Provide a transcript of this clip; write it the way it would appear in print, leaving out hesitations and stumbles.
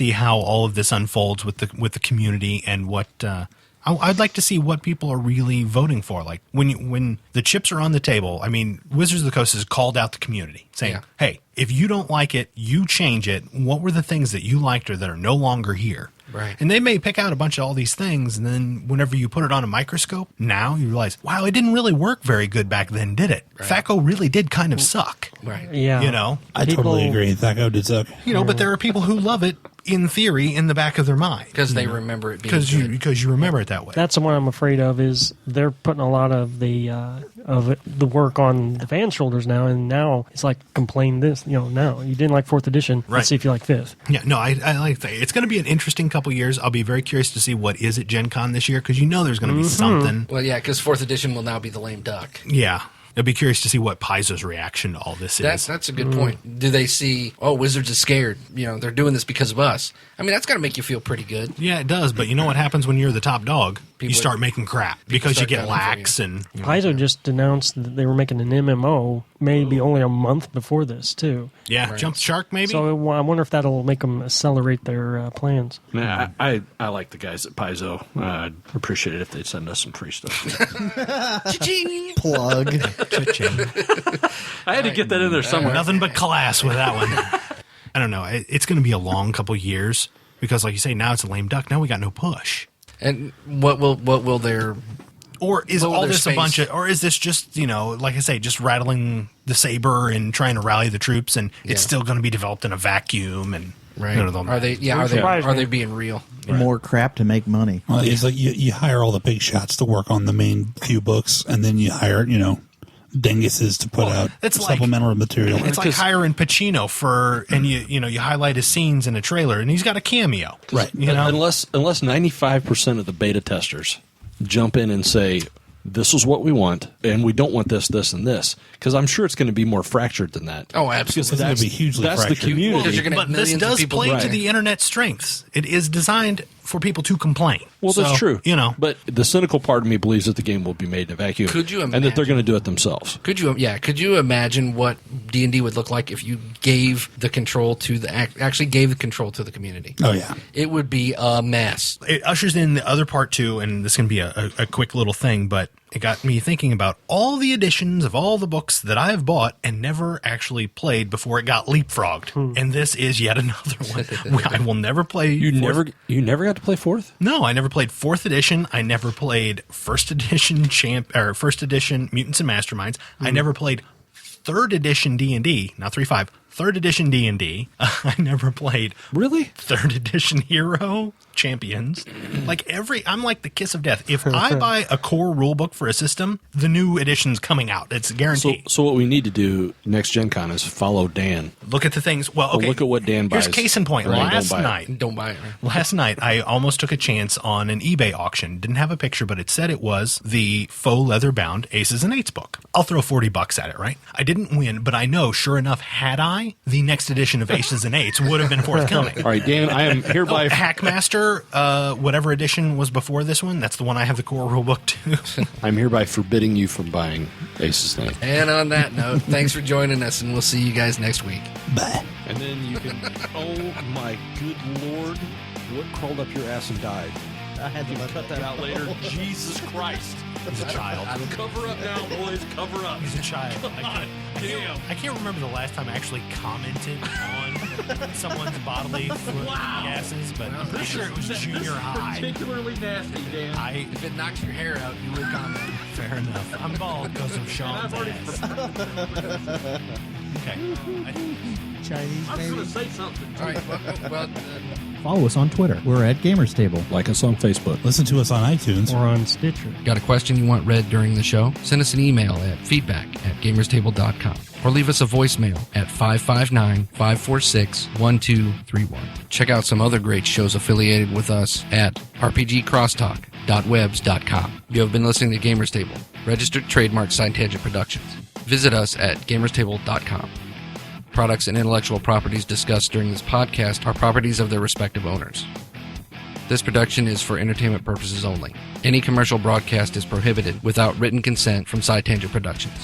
see how all of this unfolds with the community and what. I'd like to see what people are really voting for. Like when the chips are on the table, I mean, Wizards of the Coast has called out the community saying, hey, if you don't like it, you change it. What were the things that you liked or that are no longer here? Right. And they may pick out a bunch of all these things, and then whenever you put it on a microscope, now you realize, wow, it didn't really work very good back then, did it? Right. THAC0 really did kind of suck. Right. Yeah. You know? I totally agree. THAC0 did suck. You know, but there are people who love it in theory in the back of their mind. Because they remember it being good. Because you remember it that way. That's what I'm afraid of is they're putting a lot of the work on the fans' shoulders now, and now it's like complain this, no, you didn't like 4th edition. Right. Let's see if you like 5th. Yeah, no, I like that. It's going to be an interesting couple years. I'll be very curious to see what is at Gen Con this year, because there's going to be something. Well, yeah, because 4th edition will now be the lame duck. Yeah. I'd be curious to see what Paizo's reaction to all this is. That's a good point. Do they see, Wizards is scared. They're doing this because of us. I mean, that's got to make you feel pretty good. Yeah, it does. But you know what happens when you're the top dog? You start making crap because you get lax. And Paizo just announced that they were making an MMO maybe only a month before this, too. Yeah, right. Jump Shark maybe? So I wonder if that'll make them accelerate their plans. Man, I like the guys at Paizo. I'd appreciate it if they'd send us some free stuff. Cha-ching! Plug. Cha-ching. I had to get that in there somewhere. Nothing but class with that one. I don't know. It's going to be a long couple years because, like you say, now it's a lame duck. Now we got no push. And what will their... Or is all this a bunch of... Or is this just, like I say, just rattling the saber and trying to rally the troops, and it's still going to be developed in a vacuum, and... Right. Are they being real? More crap to make money. Well, it's like you hire all the big shots to work on the main few books, and then you hire, dinguses to put out supplemental material. It's like hiring Pacino and you highlight his scenes in a trailer, and he's got a cameo. Right. Unless 95% of the beta testers jump in and say, this is what we want, and we don't want this, this, and this. Because I'm sure it's going to be more fractured than that. Oh, absolutely. It's going to be hugely fractured. That's the community. But this does play to the internet's strengths. It is designed for people to complain. Well, that's true. But the cynical part of me believes that the game will be made in a vacuum. Could you imagine? And that they're going to do it themselves. Could you imagine what D&D would look like if you gave the control to the community? Oh, yeah. It would be a mess. It ushers in the other part, too, and this can be a quick little thing, but it got me thinking about all the editions of all the books that I have bought and never actually played before it got leapfrogged. And this is yet another one. I will never play. You never got to play 4th? No, I never played 4th edition. I never played 1st edition 1st edition Mutants and Masterminds. I never played 3rd edition D&D, not 3.5. 3rd edition D&D. I never played. Really? 3rd edition Hero Champions. I'm like the kiss of death. If I buy a core rule book for a system, the new edition's coming out. It's guaranteed. So what we need to do next Gen Con is follow Dan. Look at the things. Well, okay. Look at what Dan buys. Here's case in point. Last night. Don't buy it. Last night, I almost took a chance on an eBay auction. Didn't have a picture, but it said it was the faux leather-bound Aces and Eights book. I'll throw $40 at it, right? I didn't win, but I know, sure enough, had I, the next edition of Aces and Eights would have been forthcoming. All right, Dan, I am hereby... Hackmaster, whatever edition was before this one, that's the one I have the core rulebook to. I'm hereby forbidding you from buying Aces and Eights. And on that note, thanks for joining us, and we'll see you guys next week. Bye. And then you can... Oh, my good Lord. What crawled up your ass and died? I had to cut that out later. Jesus Christ. He's a child. Cover up now, boys. Cover up. He's a child. I can't remember the last time I actually commented on someone's bodily fluid gases, but I'm pretty sure it was junior high. Particularly nasty, Dan. If it knocks your hair out, you would comment. Fair enough. I'm bald because of Sean's ass. Okay. Chinese. I was going to say something. All right. Well, follow us on Twitter. We're at Gamers Table. Like us on Facebook. Listen to us on iTunes. Or on Stitcher. got a question you want read during the show? Send us an email at feedback@gamerstable.com or leave us a voicemail at 559-546-1231. Check out some other great shows affiliated with us at rpgcrosstalk.webs.com. You have been listening to Gamers Table, registered trademark Side Tangent Productions. Visit us at gamerstable.com. Products and intellectual properties discussed during this podcast are properties of their respective owners. This production is for entertainment purposes only. Any commercial broadcast is prohibited without written consent from Side Tangent Productions.